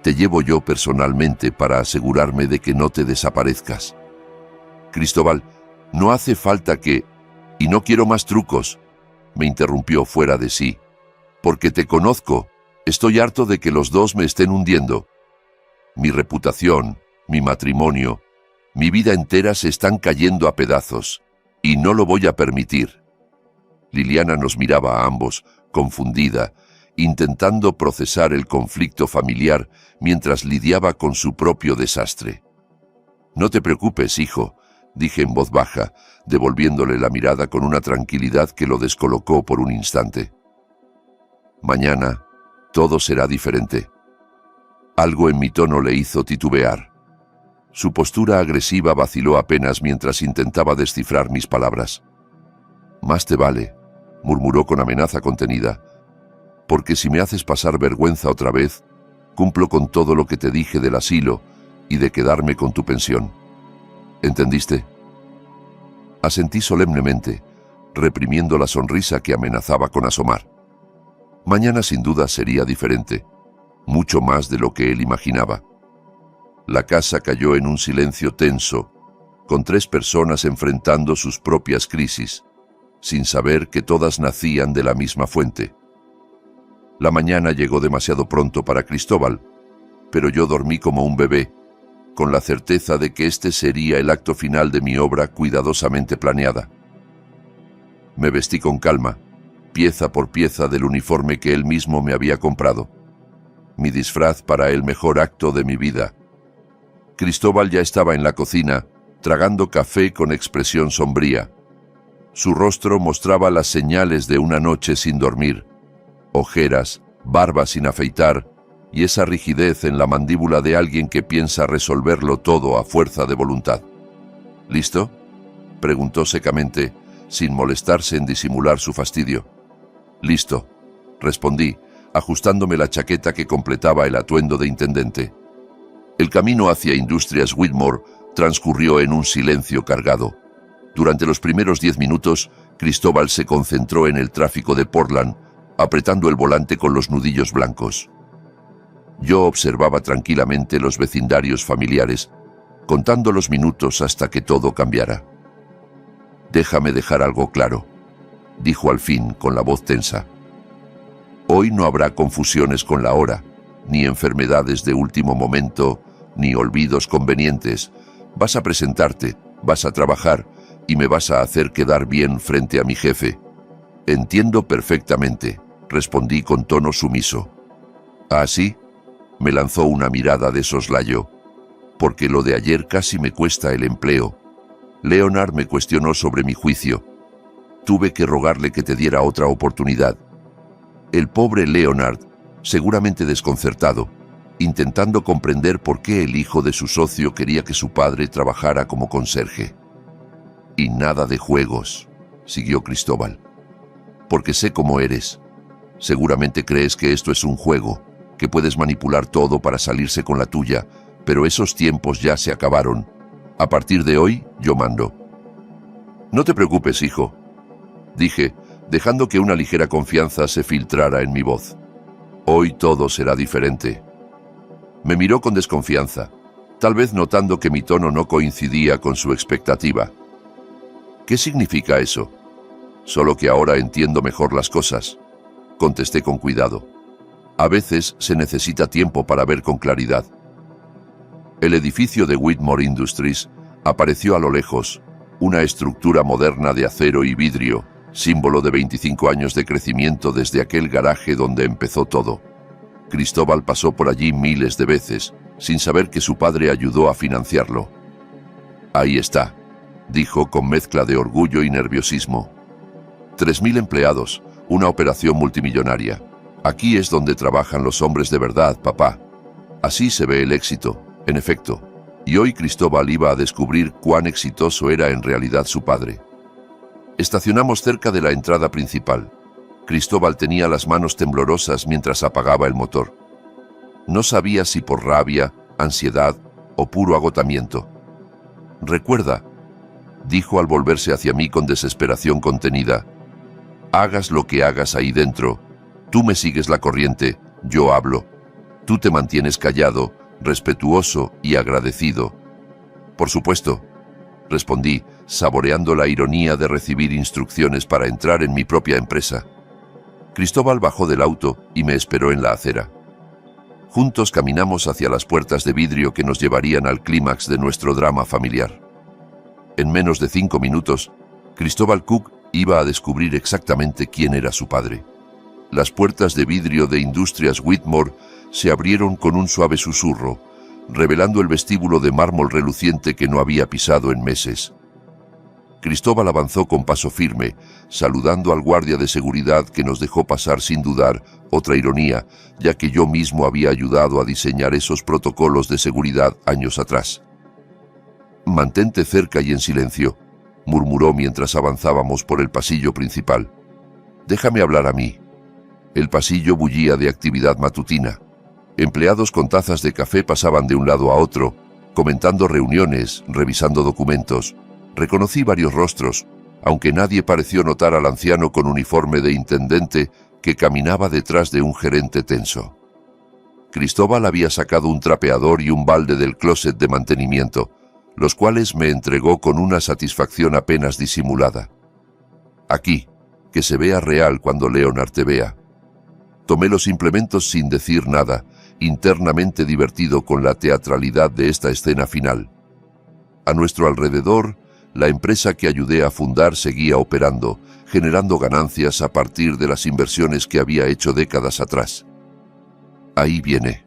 Te llevo yo personalmente para asegurarme de que no te desaparezcas. Cristóbal, no hace falta que... Y no quiero más trucos, me interrumpió fuera de sí. Porque te conozco, estoy harto de que los dos me estén hundiendo. Mi reputación, mi matrimonio, Mi vida entera se están cayendo a pedazos, y no lo voy a permitir. Liliana nos miraba a ambos, confundida, intentando procesar el conflicto familiar mientras lidiaba con su propio desastre. «No te preocupes, hijo», dije en voz baja, devolviéndole la mirada con una tranquilidad que lo descolocó por un instante. «Mañana, todo será diferente». Algo en mi tono le hizo titubear. Su postura agresiva vaciló apenas mientras intentaba descifrar mis palabras. «Más te vale», murmuró con amenaza contenida, «porque si me haces pasar vergüenza otra vez, cumplo con todo lo que te dije del asilo y de quedarme con tu pensión. ¿Entendiste?» Asentí solemnemente, reprimiendo la sonrisa que amenazaba con asomar. Mañana sin duda sería diferente, mucho más de lo que él imaginaba. La casa cayó en un silencio tenso, con 3 personas enfrentando sus propias crisis, sin saber que todas nacían de la misma fuente. La mañana llegó demasiado pronto para Cristóbal, pero yo dormí como un bebé, con la certeza de que este sería el acto final de mi obra cuidadosamente planeada. Me vestí con calma, pieza por pieza del uniforme que él mismo me había comprado. Mi disfraz para el mejor acto de mi vida. Cristóbal ya estaba en la cocina, tragando café con expresión sombría. Su rostro mostraba las señales de una noche sin dormir, ojeras, barba sin afeitar y esa rigidez en la mandíbula de alguien que piensa resolverlo todo a fuerza de voluntad. ¿Listo?, preguntó secamente, sin molestarse en disimular su fastidio. «Listo», respondí, ajustándome la chaqueta que completaba el atuendo de intendente. El camino hacia Industrias Whitmore transcurrió en un silencio cargado. Durante los primeros 10 minutos, Cristóbal se concentró en el tráfico de Portland, apretando el volante con los nudillos blancos. Yo observaba tranquilamente los vecindarios familiares, contando los minutos hasta que todo cambiara. «Déjame dejar algo claro», dijo al fin con la voz tensa. «Hoy no habrá confusiones con la hora, ni enfermedades de último momento, ni olvidos convenientes. Vas a presentarte, vas a trabajar y me vas a hacer quedar bien frente a mi jefe». «Entiendo perfectamente», respondí con tono sumiso. «¿Ah, sí?», me lanzó una mirada de soslayo. «Porque lo de ayer casi me cuesta el empleo. Leonard me cuestionó sobre mi juicio. Tuve que rogarle que te diera otra oportunidad». El pobre Leonard, seguramente desconcertado, intentando comprender por qué el hijo de su socio quería que su padre trabajara como conserje. «Y nada de juegos», siguió Cristóbal, «porque sé cómo eres. Seguramente crees que esto es un juego, que puedes manipular todo para salirse con la tuya, pero esos tiempos ya se acabaron. A partir de hoy, yo mando». «No te preocupes, hijo», dije, dejando que una ligera confianza se filtrara en mi voz. «Hoy todo será diferente». Me miró con desconfianza, tal vez notando que mi tono no coincidía con su expectativa. «¿Qué significa eso?» «Solo que ahora entiendo mejor las cosas», contesté con cuidado. «A veces se necesita tiempo para ver con claridad». El edificio de Whitmore Industries apareció a lo lejos, una estructura moderna de acero y vidrio, símbolo de 25 años de crecimiento desde aquel garaje donde empezó todo. Cristóbal pasó por allí miles de veces, sin saber que su padre ayudó a financiarlo. «Ahí está», dijo con mezcla de orgullo y nerviosismo. 3.000 empleados, una operación multimillonaria. Aquí es donde trabajan los hombres de verdad, papá. Así se ve el éxito, en efecto. Y hoy Cristóbal iba a descubrir cuán exitoso era en realidad su padre. Estacionamos cerca de la entrada principal. Cristóbal tenía las manos temblorosas mientras apagaba el motor. No sabía si por rabia, ansiedad o puro agotamiento. «Recuerda», dijo al volverse hacia mí con desesperación contenida, «hagas lo que hagas ahí dentro, tú me sigues la corriente, yo hablo. Tú te mantienes callado, respetuoso y agradecido». «Por supuesto», respondí, saboreando la ironía de recibir instrucciones para entrar en mi propia empresa. Cristóbal bajó del auto y me esperó en la acera. Juntos caminamos hacia las puertas de vidrio que nos llevarían al clímax de nuestro drama familiar. En menos de 5 minutos, Cristóbal Cook iba a descubrir exactamente quién era su padre. Las puertas de vidrio de Industrias Whitmore se abrieron con un suave susurro, revelando el vestíbulo de mármol reluciente que no había pisado en meses. Cristóbal avanzó con paso firme, saludando al guardia de seguridad que nos dejó pasar sin dudar, otra ironía, ya que yo mismo había ayudado a diseñar esos protocolos de seguridad años atrás. «Mantente cerca y en silencio», murmuró mientras avanzábamos por el pasillo principal. «Déjame hablar a mí». El pasillo bullía de actividad matutina. Empleados con tazas de café pasaban de un lado a otro, comentando reuniones, revisando documentos. Reconocí varios rostros, aunque nadie pareció notar al anciano con uniforme de intendente que caminaba detrás de un gerente tenso. Cristóbal había sacado un trapeador y un balde del closet de mantenimiento, los cuales me entregó con una satisfacción apenas disimulada. «Aquí, que se vea real cuando Leonard te vea». Tomé los implementos sin decir nada, internamente divertido con la teatralidad de esta escena final. A nuestro alrededor, la empresa que ayudé a fundar seguía operando, generando ganancias a partir de las inversiones que había hecho décadas atrás. «Ahí viene»,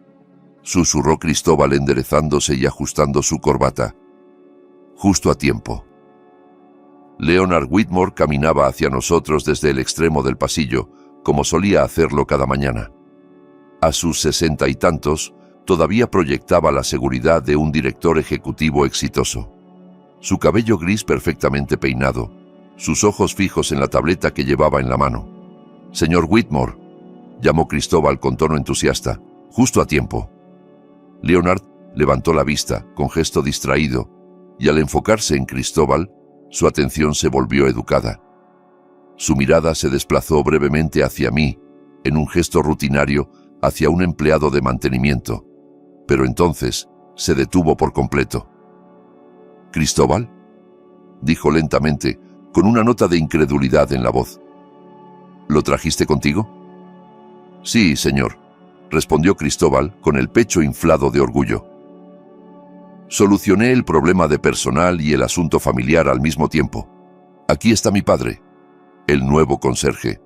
susurró Cristóbal enderezándose y ajustando su corbata. «Justo a tiempo». Leonard Whitmore caminaba hacia nosotros desde el extremo del pasillo, como solía hacerlo cada mañana. A sus 60 y tantos, todavía proyectaba la seguridad de un director ejecutivo exitoso. Su cabello gris perfectamente peinado, sus ojos fijos en la tableta que llevaba en la mano. «Señor Whitmore», llamó Cristóbal con tono entusiasta, «justo a tiempo». Leonard levantó la vista, con gesto distraído, y al enfocarse en Cristóbal, su atención se volvió educada. Su mirada se desplazó brevemente hacia mí, en un gesto rutinario hacia un empleado de mantenimiento, pero entonces se detuvo por completo. «¿Cristóbal?», dijo lentamente, con una nota de incredulidad en la voz. «¿Lo trajiste contigo?». «Sí, señor», respondió Cristóbal con el pecho inflado de orgullo. «Solucioné el problema de personal y el asunto familiar al mismo tiempo. Aquí está mi padre, el nuevo conserje».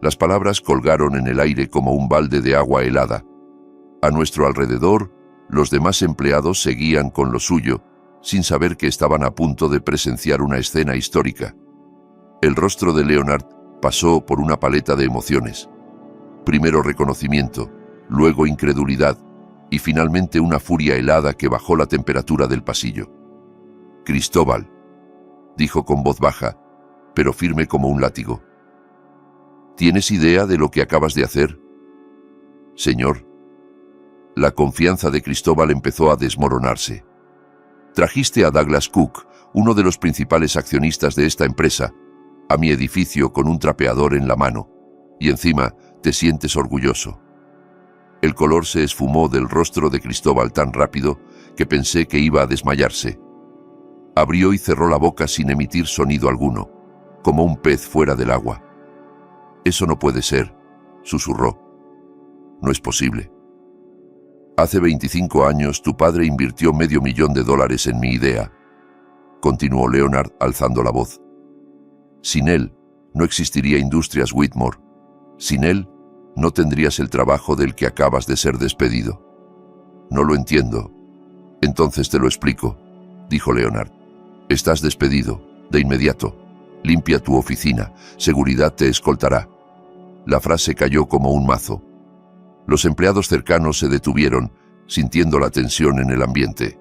Las palabras colgaron en el aire como un balde de agua helada. A nuestro alrededor, los demás empleados seguían con lo suyo, sin saber que estaban a punto de presenciar una escena histórica. El rostro de Leonard pasó por una paleta de emociones. Primero reconocimiento, luego incredulidad, y finalmente una furia helada que bajó la temperatura del pasillo. «Cristóbal», dijo con voz baja, pero firme como un látigo. «¿Tienes idea de lo que acabas de hacer?». «Señor». La confianza de Cristóbal empezó a desmoronarse. «Trajiste a Douglas Cook, uno de los principales accionistas de esta empresa, a mi edificio con un trapeador en la mano, y encima te sientes orgulloso». El color se esfumó del rostro de Cristóbal tan rápido que pensé que iba a desmayarse. Abrió y cerró la boca sin emitir sonido alguno, como un pez fuera del agua. «Eso no puede ser», susurró. «No es posible». «Hace 25 años tu padre invirtió $500,000 en mi idea», continuó Leonard alzando la voz. «Sin él, no existiría Industrias Whitmore. Sin él, no tendrías el trabajo del que acabas de ser despedido». «No lo entiendo». «Entonces te lo explico», dijo Leonard. «Estás despedido, de inmediato. Limpia tu oficina, seguridad te escoltará». La frase cayó como un mazo. Los empleados cercanos se detuvieron, sintiendo la tensión en el ambiente.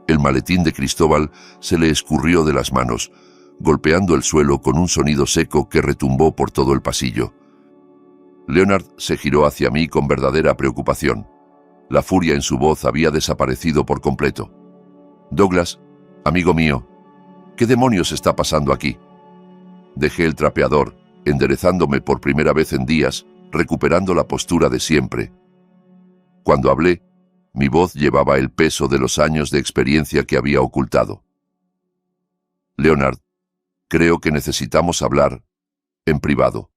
El maletín de Cristóbal se le escurrió de las manos, golpeando el suelo con un sonido seco que retumbó por todo el pasillo. Leonard se giró hacia mí con verdadera preocupación. La furia en su voz había desaparecido por completo. «Douglas, amigo mío, ¿qué demonios está pasando aquí?». Dejé el trapeador, enderezándome por primera vez en días, recuperando la postura de siempre. Cuando hablé, mi voz llevaba el peso de los años de experiencia que había ocultado. «Leonard, creo que necesitamos hablar en privado».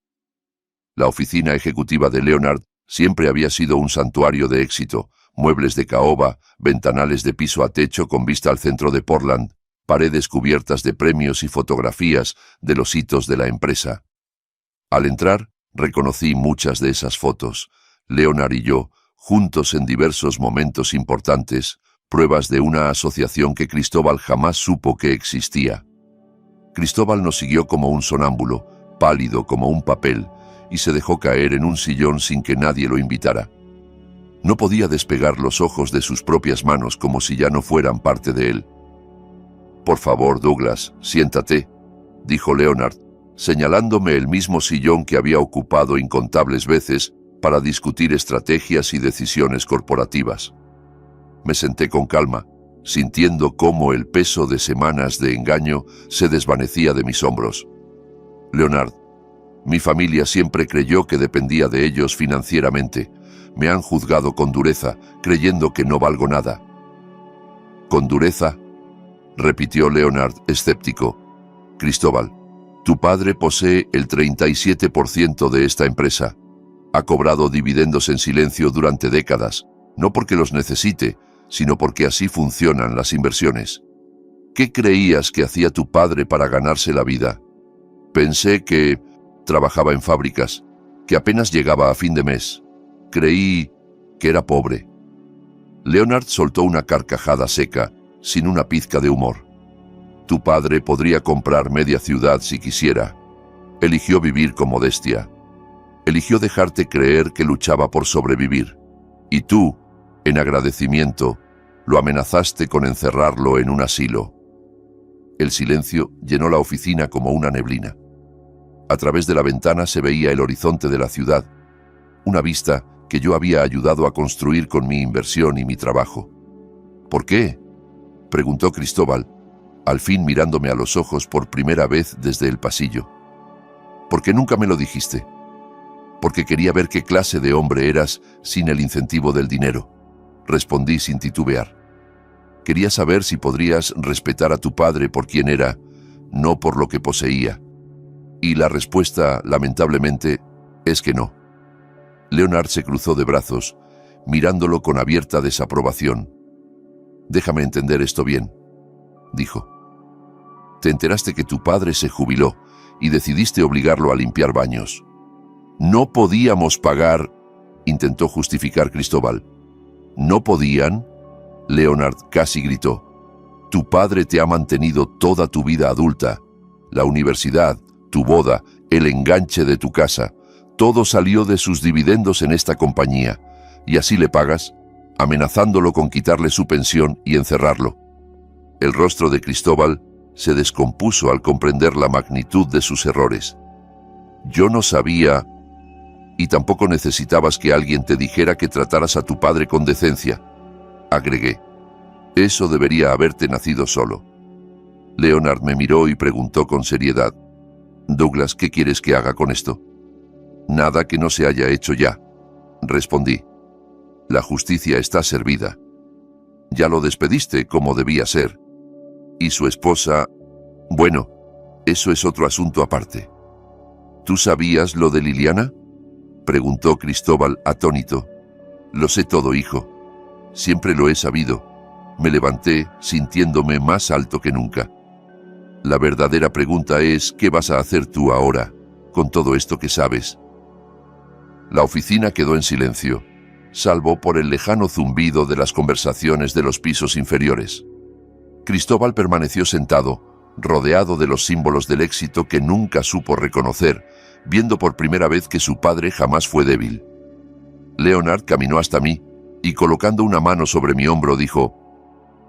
La oficina ejecutiva de Leonard Siempre había sido un santuario de éxito, muebles de caoba, ventanales de piso a techo con vista al centro de Portland, paredes cubiertas de premios y fotografías de los hitos de la empresa. Al entrar, reconocí muchas de esas fotos, Leonard y yo, juntos en diversos momentos importantes, pruebas de una asociación que Cristóbal jamás supo que existía. Cristóbal nos siguió como un sonámbulo, pálido como un papel, y se dejó caer en un sillón sin que nadie lo invitara. No podía despegar los ojos de sus propias manos como si ya no fueran parte de él. «Por favor, Douglas, siéntate», dijo Leonard, señalándome el mismo sillón que había ocupado incontables veces para discutir estrategias y decisiones corporativas. Me senté con calma, sintiendo cómo el peso de semanas de engaño se desvanecía de mis hombros. «Leonard, mi familia siempre creyó que dependía de ellos financieramente. Me han juzgado con dureza, creyendo que no valgo nada». «¿Con dureza?», repitió Leonard, escéptico. «Cristóbal, tu padre posee el 37% de esta empresa. Ha cobrado dividendos en silencio durante décadas, no porque los necesite, sino porque así funcionan las inversiones. ¿Qué creías que hacía tu padre para ganarse la vida? Pensé que trabajaba en fábricas, que apenas llegaba a fin de mes. Creí que era pobre». Leonard soltó una carcajada seca, sin una pizca de humor. «Tu padre podría comprar media ciudad si quisiera. Eligió vivir con modestia. Eligió dejarte creer que luchaba por sobrevivir. Y tú, en agradecimiento, lo amenazaste con encerrarlo en un asilo». El silencio llenó la oficina como una neblina. A través de la ventana se veía el horizonte de la ciudad, una vista que yo había ayudado a construir con mi inversión y mi trabajo. «¿Por qué?», preguntó Cristóbal, al fin mirándome a los ojos por primera vez desde el pasillo. «Porque nunca me lo dijiste. Porque quería ver qué clase de hombre eras sin el incentivo del dinero», respondí sin titubear. «Quería saber si podrías respetar a tu padre por quien era, no por lo que poseía. Y la respuesta, lamentablemente, es que no». Leonard se cruzó de brazos, mirándolo con abierta desaprobación. «Déjame entender esto bien», dijo. «Te enteraste que tu padre se jubiló y decidiste obligarlo a limpiar baños. No podíamos pagar», intentó justificar Cristóbal. «¿No podían?», Leonard casi gritó. «Tu padre te ha mantenido toda tu vida adulta, la universidad, tu boda, el enganche de tu casa. Todo salió de sus dividendos en esta compañía, y así le pagas, amenazándolo con quitarle su pensión y encerrarlo». El rostro de Cristóbal se descompuso al comprender la magnitud de sus errores. «Yo no sabía, y tampoco necesitabas que alguien te dijera que trataras a tu padre con decencia», agregué. «Eso debería haberte nacido solo». Leonard me miró y preguntó con seriedad: «Douglas, ¿qué quieres que haga con esto?». «Nada que no se haya hecho ya», respondí. «La justicia está servida. Ya lo despediste como debía ser. Y su esposa... Bueno, eso es otro asunto aparte». «¿Tú sabías lo de Liliana?», preguntó Cristóbal atónito. «Lo sé todo, hijo. Siempre lo he sabido». Me levanté, sintiéndome más alto que nunca. «La verdadera pregunta es, ¿qué vas a hacer tú ahora, con todo esto que sabes?». La oficina quedó en silencio, salvo por el lejano zumbido de las conversaciones de los pisos inferiores. Cristóbal permaneció sentado, rodeado de los símbolos del éxito que nunca supo reconocer, viendo por primera vez que su padre jamás fue débil. Leonard caminó hasta mí y, colocando una mano sobre mi hombro, dijo: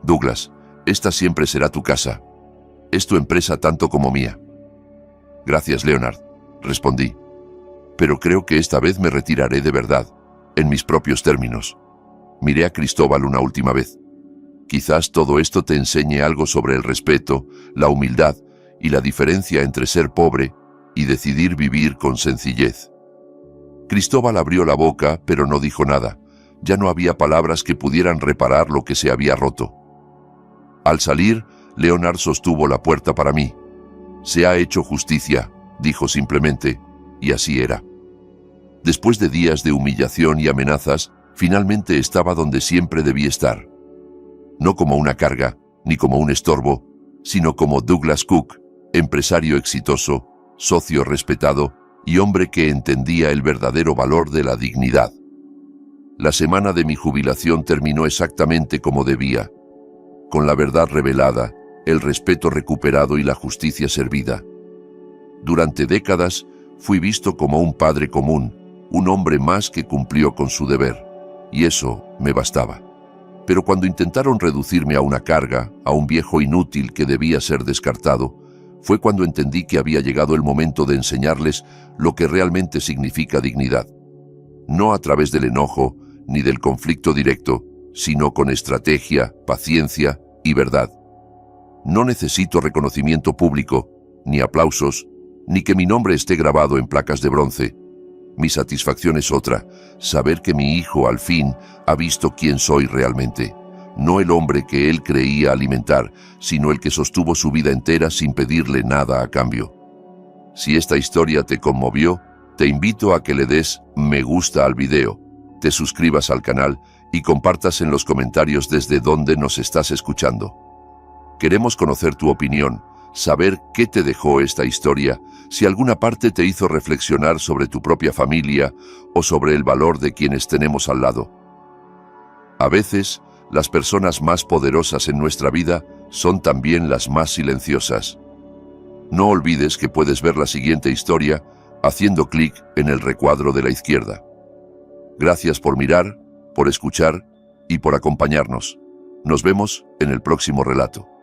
«Douglas, esta siempre será tu casa. Es tu empresa tanto como mía». «Gracias, Leonard», respondí. «Pero creo que esta vez me retiraré de verdad, en mis propios términos». Miré a Cristóbal una última vez. «Quizás todo esto te enseñe algo sobre el respeto, la humildad y la diferencia entre ser pobre y decidir vivir con sencillez». Cristóbal abrió la boca, pero no dijo nada. Ya no había palabras que pudieran reparar lo que se había roto. Al salir, Leonard sostuvo la puerta para mí. «Se ha hecho justicia», dijo simplemente, y así era. Después de días de humillación y amenazas, finalmente estaba donde siempre debí estar. No como una carga, ni como un estorbo, sino como Douglas Cook, empresario exitoso, socio respetado y hombre que entendía el verdadero valor de la dignidad. La semana de mi jubilación terminó exactamente como debía, con la verdad revelada, el respeto recuperado y la justicia servida. Durante décadas fui visto como un padre común, un hombre más que cumplió con su deber, y eso me bastaba. Pero cuando intentaron reducirme a una carga, a un viejo inútil que debía ser descartado, fue cuando entendí que había llegado el momento de enseñarles lo que realmente significa dignidad. No a través del enojo ni del conflicto directo, sino con estrategia, paciencia y verdad. No necesito reconocimiento público, ni aplausos, ni que mi nombre esté grabado en placas de bronce. Mi satisfacción es otra, saber que mi hijo al fin ha visto quién soy realmente. No el hombre que él creía alimentar, sino el que sostuvo su vida entera sin pedirle nada a cambio. Si esta historia te conmovió, te invito a que le des me gusta al video, te suscribas al canal y compartas en los comentarios desde dónde nos estás escuchando. Queremos conocer tu opinión, saber qué te dejó esta historia, si alguna parte te hizo reflexionar sobre tu propia familia o sobre el valor de quienes tenemos al lado. A veces, las personas más poderosas en nuestra vida son también las más silenciosas. No olvides que puedes ver la siguiente historia haciendo clic en el recuadro de la izquierda. Gracias por mirar, por escuchar y por acompañarnos. Nos vemos en el próximo relato.